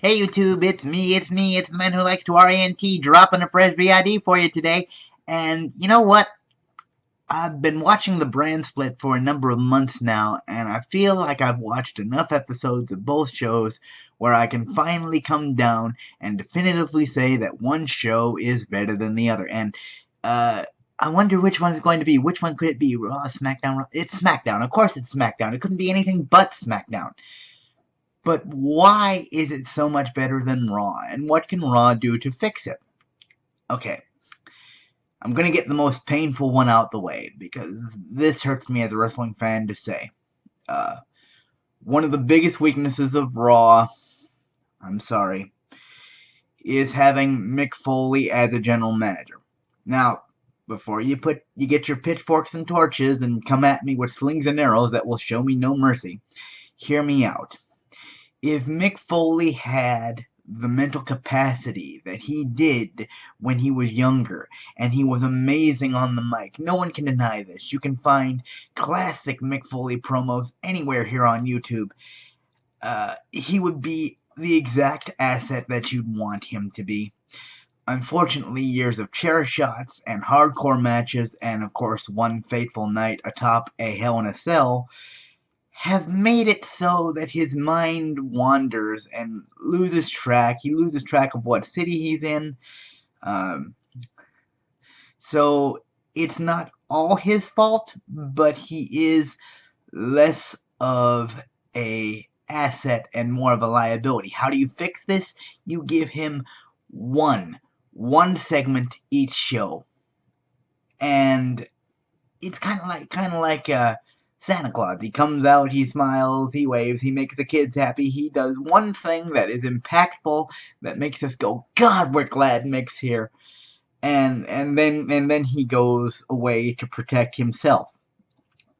Hey YouTube, it's me, it's the man who likes to RANT, dropping a fresh VID for you today. And you know what? I've been watching the brand split for a number of months now, and I feel like I've watched enough episodes of both shows where I can finally come down and definitively say that one show is better than the other. And, I wonder which one it's going to be. Which one could it be? Raw, SmackDown? It's SmackDown. Of course it's SmackDown. It couldn't be anything but SmackDown. But why is it so much better than Raw, and what can Raw do to fix it? Okay, I'm gonna get the most painful one out the way, because this hurts me as a wrestling fan to say. Uh, one of the biggest weaknesses of Raw, I'm sorry, is having Mick Foley as a general manager. Now, before you get your pitchforks and torches and come at me with slings and arrows that will show me no mercy, hear me out. If Mick Foley had the mental capacity that he did when he was younger, and he was amazing on the mic, no one can deny this. You can find classic Mick Foley promos anywhere here on YouTube. He would be the exact asset that you'd want him to be. Unfortunately, years of chair shots and hardcore matches, and of course one fateful night atop a Hell in a Cell, have made it so that his mind wanders and loses track. He loses track of what city he's in. Um, so it's not all his fault, but he is less of a asset and more of a liability. How do you fix this? You give him one segment each show, and it's kind of like Santa Claus. He comes out, he smiles, he waves, he makes the kids happy. He does one thing that is impactful, that makes us go, God, we're glad Mick's here. And then he goes away to protect himself.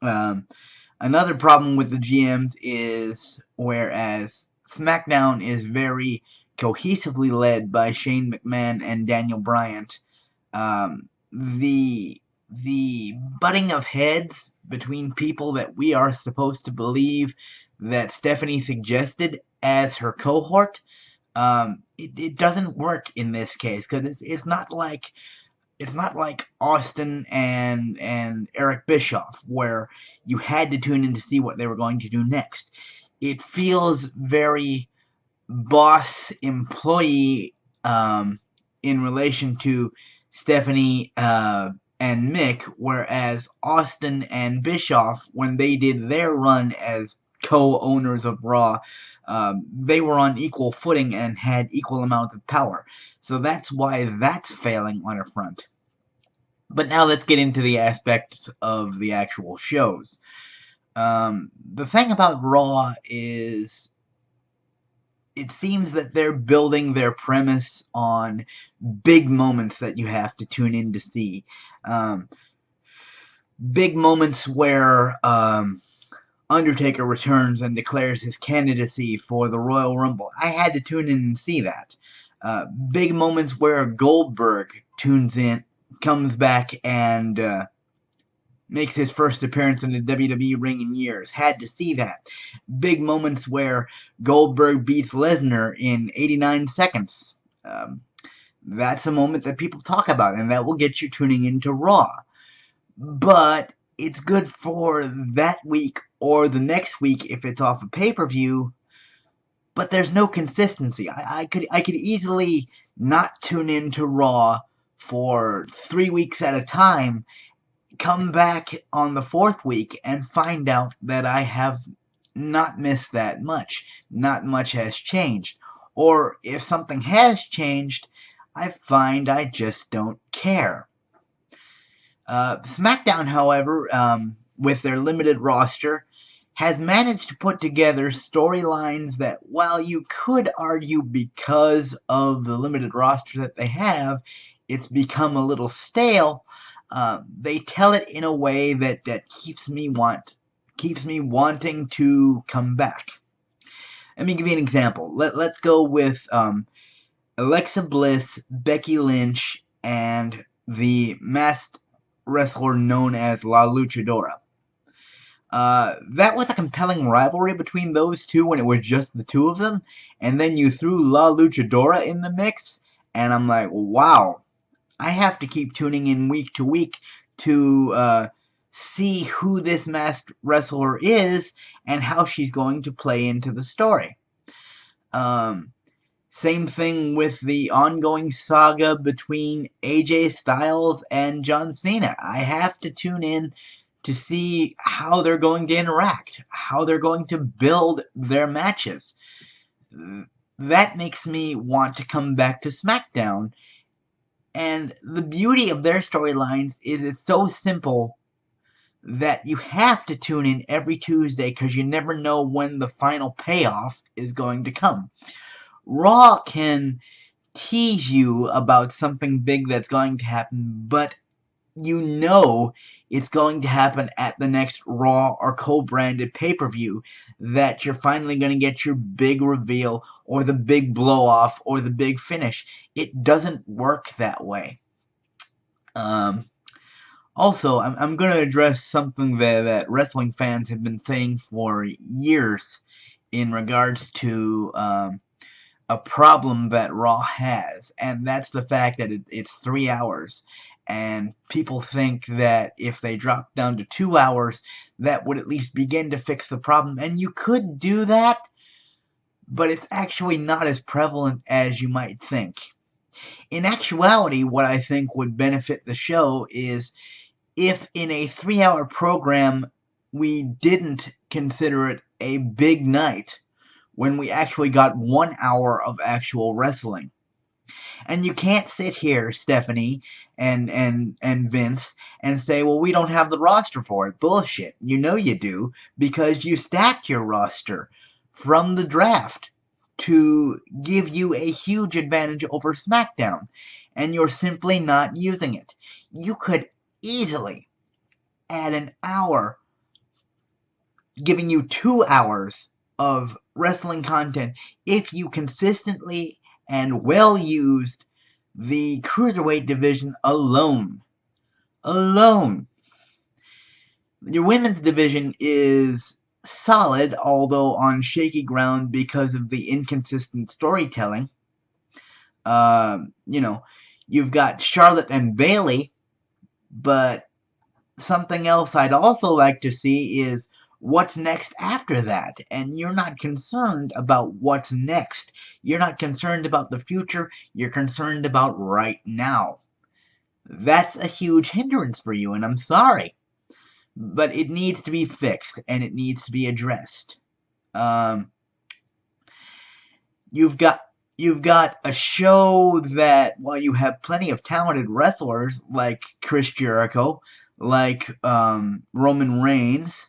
Another problem with the GMs is, whereas SmackDown is very cohesively led by Shane McMahon and Daniel Bryant, the butting of heads between people that we are supposed to believe that Stephanie suggested as her cohort, it doesn't work in this case, because it's not like Austin and Eric Bischoff, where you had to tune in to see what they were going to do next. It feels very boss employee in relation to Stephanie and Mick, whereas Austin and Bischoff, when they did their run as co-owners of Raw, they were on equal footing and had equal amounts of power. So that's why that's failing on a front. But now let's get into the aspects of the actual shows. The thing about Raw is, it seems that they're building their premise on big moments that you have to tune in to see. Big moments where Undertaker returns and declares his candidacy for the Royal Rumble. I had to tune in and see that. Big moments where Goldberg comes back and makes his first appearance in the WWE ring in years. Had to see that. Big moments where Goldberg beats Lesnar in 89 seconds. That's a moment that people talk about, and that will get you tuning into Raw. But it's good for that week or the next week if it's off a pay-per-view, but there's no consistency. I could easily not tune into Raw for 3 weeks at a time, come back on the 4th week and find out that I have not missed that much. Not much has changed. Or if something has changed, I find I just don't care. SmackDown, however, with their limited roster, has managed to put together storylines that, while you could argue because of the limited roster that they have, it's become a little stale. They tell it in a way that keeps me wanting to come back. Let me give you an example. Let's go with Alexa Bliss, Becky Lynch, and the masked wrestler known as La Luchadora. That was a compelling rivalry between those two when it was just the two of them, and then you threw La Luchadora in the mix, and I'm like, wow, I have to keep tuning in week to week to see who this masked wrestler is and how she's going to play into the story. Um, Same thing with the ongoing saga between AJ Styles and John Cena. I have to tune in to see how they're going to interact, how they're going to build their matches. That makes me want to come back to SmackDown. And the beauty of their storylines is it's so simple that you have to tune in every Tuesday because you never know when the final payoff is going to come. Raw can tease you about something big that's going to happen, but you know it's going to happen at the next Raw or co-branded pay-per-view, that you're finally going to get your big reveal or the big blow-off or the big finish. It doesn't work that way. Also, I'm going to address something that wrestling fans have been saying for years in regards to a problem that Raw has, and that's the fact that it's 3 hours. And people think that if they drop down to 2 hours, that would at least begin to fix the problem. And you could do that, but it's actually not as prevalent as you might think. In actuality, what I think would benefit the show is if in a 3-hour program we didn't consider it a big night when we actually got 1 hour of actual wrestling. And you can't sit here, Stephanie and Vince, and say, well, we don't have the roster for it. Bullshit. You know you do, because you stacked your roster from the draft to give you a huge advantage over SmackDown, and you're simply not using it. You could easily add an hour, giving you 2 hours of wrestling content if you consistently and well used the cruiserweight division alone. Your women's division is solid, although on shaky ground because of the inconsistent storytelling. You've got Charlotte and Bayley, but something else I'd also like to see is what's next after that. And you're not concerned about what's next. You're not concerned about the future. You're concerned about right now. That's a huge hindrance for you, and I'm sorry. But it needs to be fixed, and it needs to be addressed. You've got a show that, while you have plenty of talented wrestlers like Chris Jericho, like Roman Reigns,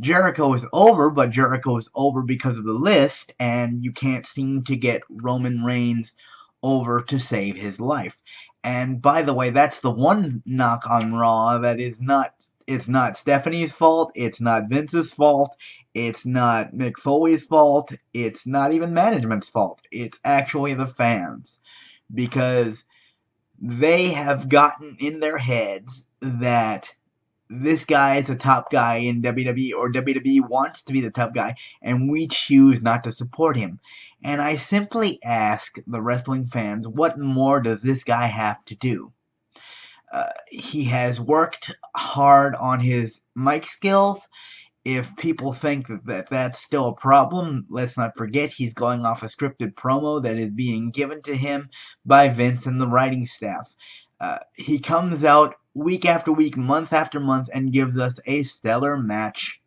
Jericho is over, but Jericho is over because of the list, and you can't seem to get Roman Reigns over to save his life. And by the way, that's the one knock on Raw that is not, it's not Stephanie's fault, it's not Vince's fault, it's not Mick Foley's fault, it's not even management's fault. It's actually the fans. Because they have gotten in their heads that this guy is a top guy in WWE, or WWE wants to be the top guy, and we choose not to support him. And I simply ask the wrestling fans, what more does this guy have to do? He has worked hard on his mic skills. If people think that that's still a problem, let's not forget he's going off a scripted promo that is being given to him by Vince and the writing staff. He comes out week after week, month after month, and gives us a stellar match.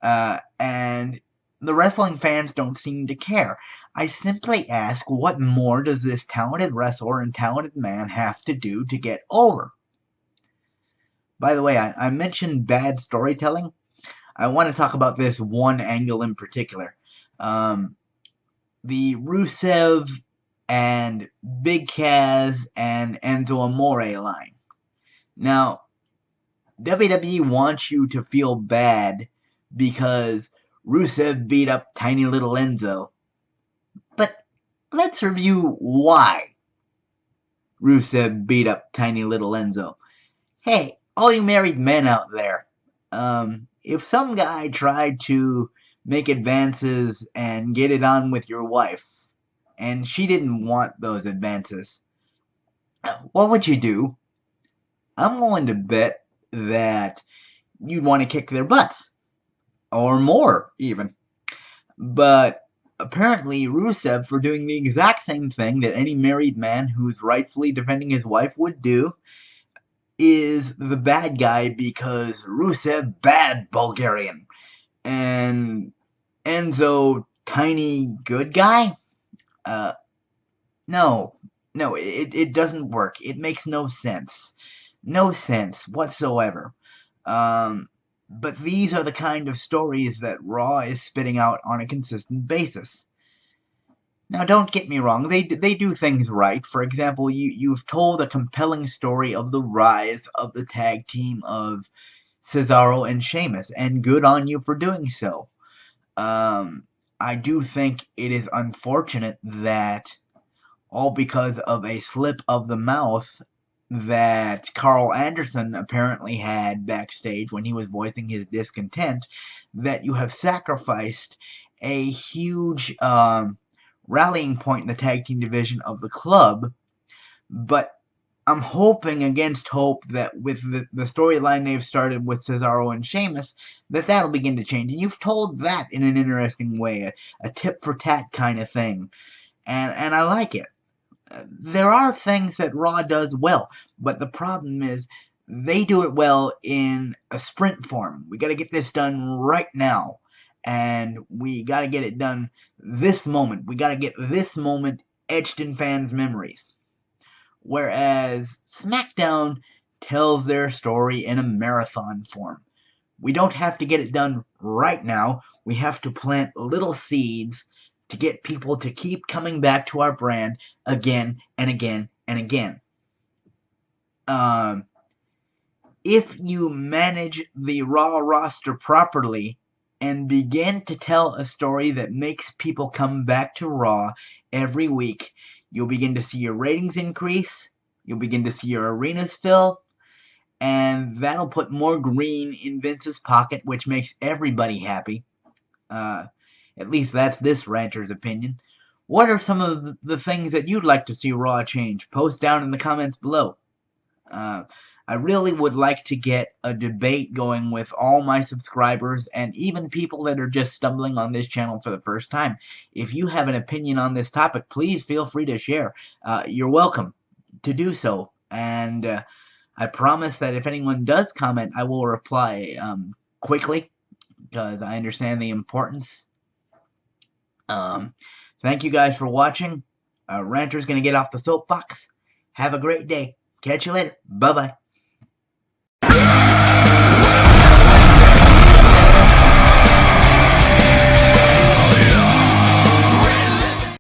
And the wrestling fans don't seem to care. I simply ask, what more does this talented wrestler and talented man have to do to get over? By the way, I mentioned bad storytelling. I want to talk about this one angle in particular. The Rusev and Big Cass and Enzo Amore line. Now, WWE wants you to feel bad because Rusev beat up tiny little Enzo. But let's review why Rusev beat up tiny little Enzo. Hey, all you married men out there, If some guy tried to make advances and get it on with your wife, and she didn't want those advances, what would you do? I'm willing to bet that you'd want to kick their butts, or more, even. But apparently, Rusev, for doing the exact same thing that any married man who's rightfully defending his wife would do, is the bad guy because Rusev bad Bulgarian. And Enzo tiny good guy? Uh, no. No, it doesn't work. It makes no sense. No sense whatsoever. But these are the kind of stories that Raw is spitting out on a consistent basis. Now, don't get me wrong, they do things right. For example, you've told a compelling story of the rise of the tag team of Cesaro and Sheamus, and good on you for doing so. I do think it is unfortunate that all because of a slip of the mouth that Carl Anderson apparently had backstage when he was voicing his discontent, that you have sacrificed a huge rallying point in the tag team division of the club. But I'm hoping against hope that with the storyline they've started with Cesaro and Sheamus, that'll begin to change. And you've told that in an interesting way, a tit for tat kind of thing. And I like it. There are things that Raw does well, but the problem is they do it well in a sprint form. We got to get this done right now, and we got to get it done this moment. We got to get this moment etched in fans' memories. Whereas SmackDown tells their story in a marathon form. We don't have to get it done right now. We have to plant little seeds to get people to keep coming back to our brand again and again and again. If you manage the Raw roster properly and begin to tell a story that makes people come back to Raw every week, you'll begin to see your ratings increase, you'll begin to see your arenas fill, and that'll put more green in Vince's pocket, which makes everybody happy. At least that's this ranter's opinion. What are some of the things that you'd like to see Raw change? Post down in the comments below. I really would like to get a debate going with all my subscribers and even people that are just stumbling on this channel for the first time. If you have an opinion on this topic, please feel free to share. You're welcome to do so. And I promise that if anyone does comment, I will reply quickly because I understand the importance. Thank you guys for watching. Ranter's going to get off the soapbox. Have a great day. Catch you later. Bye-bye.